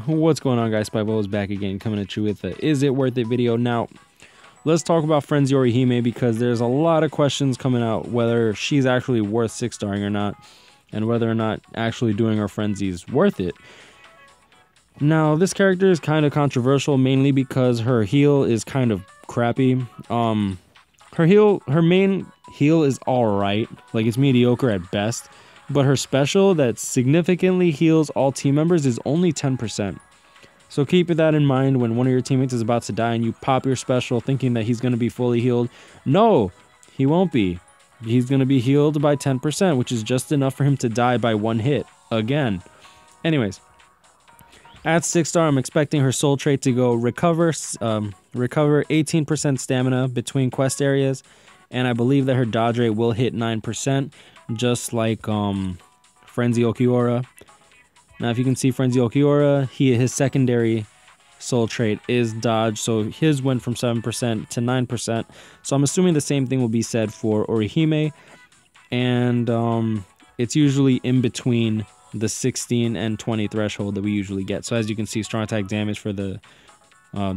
What's going on, guys? Spybo is back again, coming at you with a Is It Worth It video. Now, let's talk about Frenzy Orihime, because there's a lot of questions coming out whether she's actually worth 6-starring or not, and whether or not actually doing her Frenzy is worth it. Now, this character is kind of controversial, mainly because her heal is kind of crappy. Her main heal is alright, like it's mediocre at best. But her special that significantly heals all team members is only 10%. So keep that in mind when one of your teammates is about to die and you pop your special thinking that he's going to be fully healed. No, he won't be. He's going to be healed by 10%, which is just enough for him to die by one hit again. Anyways, at 6-star, I'm expecting her soul trait to go recover 18% stamina between quest areas, and I believe that her dodge rate will hit 9%. Just like Frenzy Okiura. Now, if you can see Frenzy Okiura, his secondary soul trait is dodge, so his went from 7% to 9%. So I'm assuming the same thing will be said for Orihime, and it's usually in between the 16 and 20 threshold that we usually get. So as you can see, strong attack damage for the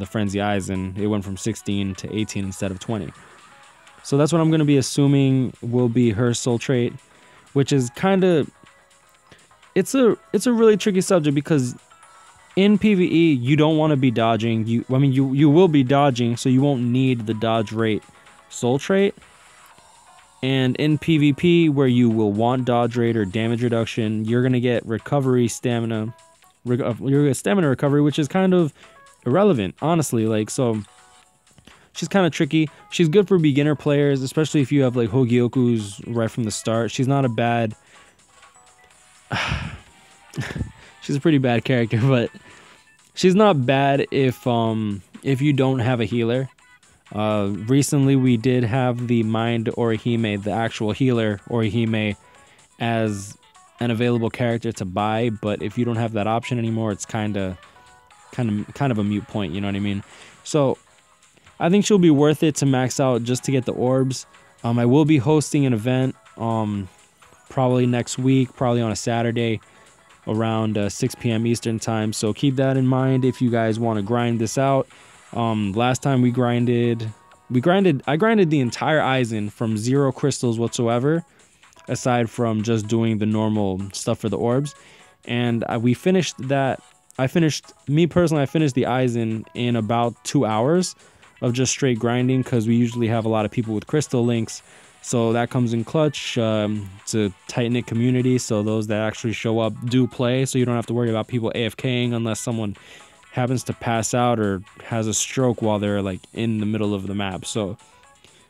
Frenzy Eyes, and it went from 16 to 18 instead of 20. So that's what I'm going to be assuming will be her soul trait, which is kind of, it's a really tricky subject, because in PvE you don't want to be dodging. You will be dodging, so you won't need the dodge rate soul trait. And in PvP, where you will want dodge rate or damage reduction, you're going to get recovery stamina, you're going to get stamina recovery, which is kind of irrelevant, honestly. Like, so she's kind of tricky. She's good for beginner players, especially if you have like Hogyoku's right from the start. She's not a bad... she's a pretty bad character, but she's not bad if you don't have a healer. Recently, we did have the Mind Orihime, the actual healer Orihime, as an available character to buy, but if you don't have that option anymore, it's kind of a moot point, you know what I mean? So I think she'll be worth it to max out just to get the orbs. I will be hosting an event probably next week, probably on a Saturday around 6 p.m. Eastern time. So keep that in mind if you guys want to grind this out. Last time I grinded the entire Aizen from 0 crystals whatsoever, aside from just doing the normal stuff for the orbs. And we finished that. Me personally, I finished the Aizen in about 2 hours of just straight grinding, because we usually have a lot of people with crystal links, so that comes in clutch. It's a tight-knit community, so those that actually show up do play, so you don't have to worry about people AFKing unless someone happens to pass out or has a stroke while they're like in the middle of the map. So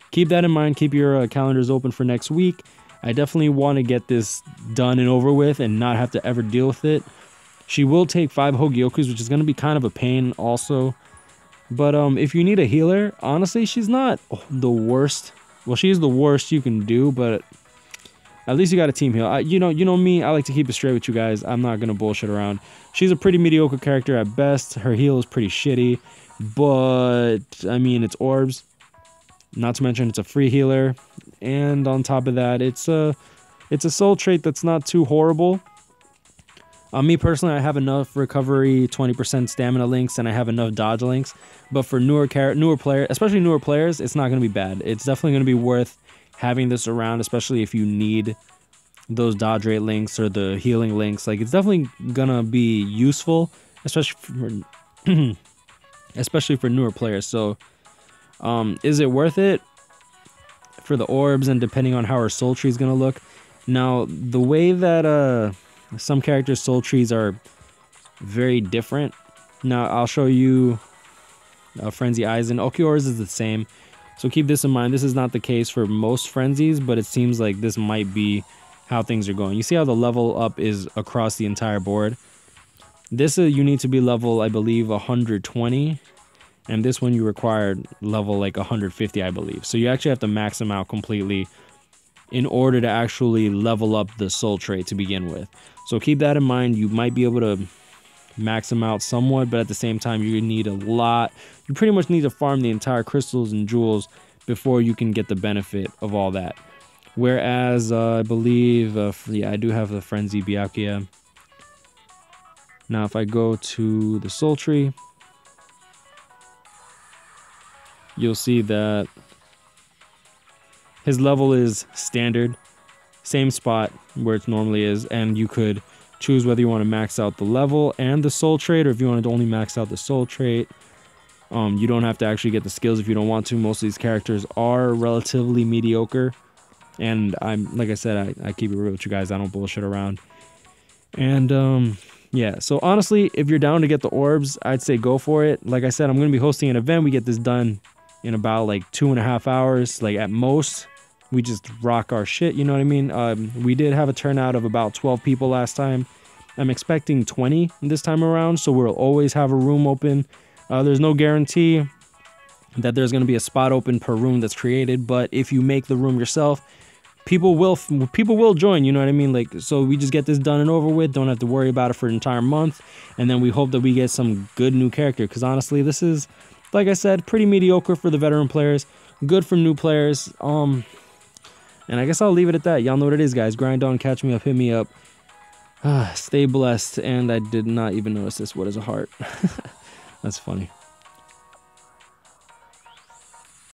keep that in mind. Keep your calendars open for next week. I definitely want to get this done and over with and not have to ever deal with it. She will take 5 Hogyokus, which is going to be kind of a pain also. But if you need a healer, honestly, she's not the worst. Well, she is the worst you can do, but at least you got a team heal. You know me, I like to keep it straight with you guys. I'm not going to bullshit around. She's a pretty mediocre character at best. Her heal is pretty shitty, but I mean, it's orbs. Not to mention it's a free healer, and on top of that, it's a soul trait that's not too horrible. Me personally, I have enough recovery, 20% stamina links, and I have enough dodge links. But for newer players, especially newer players, it's not going to be bad. It's definitely going to be worth having this around, especially if you need those dodge rate links or the healing links. Like, it's definitely going to be useful, especially for newer players. So, is it worth it for the orbs and depending on how her soul tree is going to look? Now, the way that some characters' soul trees are very different. Now, I'll show you Frenzy Eyes, and Okiura's is the same. So keep this in mind. This is not the case for most Frenzies, but it seems like this might be how things are going. You see how the level up is across the entire board? This you need to be level, I believe, 120. And this one you require level like 150, I believe. So you actually have to max them out completely in order to actually level up the soul trait to begin with. So keep that in mind. You might be able to max them out somewhat, but at the same time, you need a lot. You pretty much need to farm the entire crystals and jewels before you can get the benefit of all that. Whereas, I believe, yeah, I do have the Frenzy Byakuya. Now if I go to the soul tree, you'll see that his level is standard, same spot where it normally is, and you could choose whether you want to max out the level and the soul trait, or if you want to only max out the soul trait. You don't have to actually get the skills if you don't want to. Most of these characters are relatively mediocre, and like I said, I keep it real with you guys. I don't bullshit around. And yeah, so honestly, if you're down to get the orbs, I'd say go for it. Like I said, I'm going to be hosting an event. We get this done in about like 2.5 hours, like at most. We just rock our shit, you know what I mean? We did have a turnout of about 12 people last time. I'm expecting 20 this time around, so we'll always have a room open. There's no guarantee that there's going to be a spot open per room that's created, but if you make the room yourself, people will join, you know what I mean? Like, so we just get this done and over with, don't have to worry about it for an entire month, and then we hope that we get some good new character, because honestly, this is, like I said, pretty mediocre for the veteran players, good for new players. And I guess I'll leave it at that. Y'all know what it is, guys. Grind on, catch me up, hit me up. Stay blessed. And I did not even notice this. What is a heart? That's funny.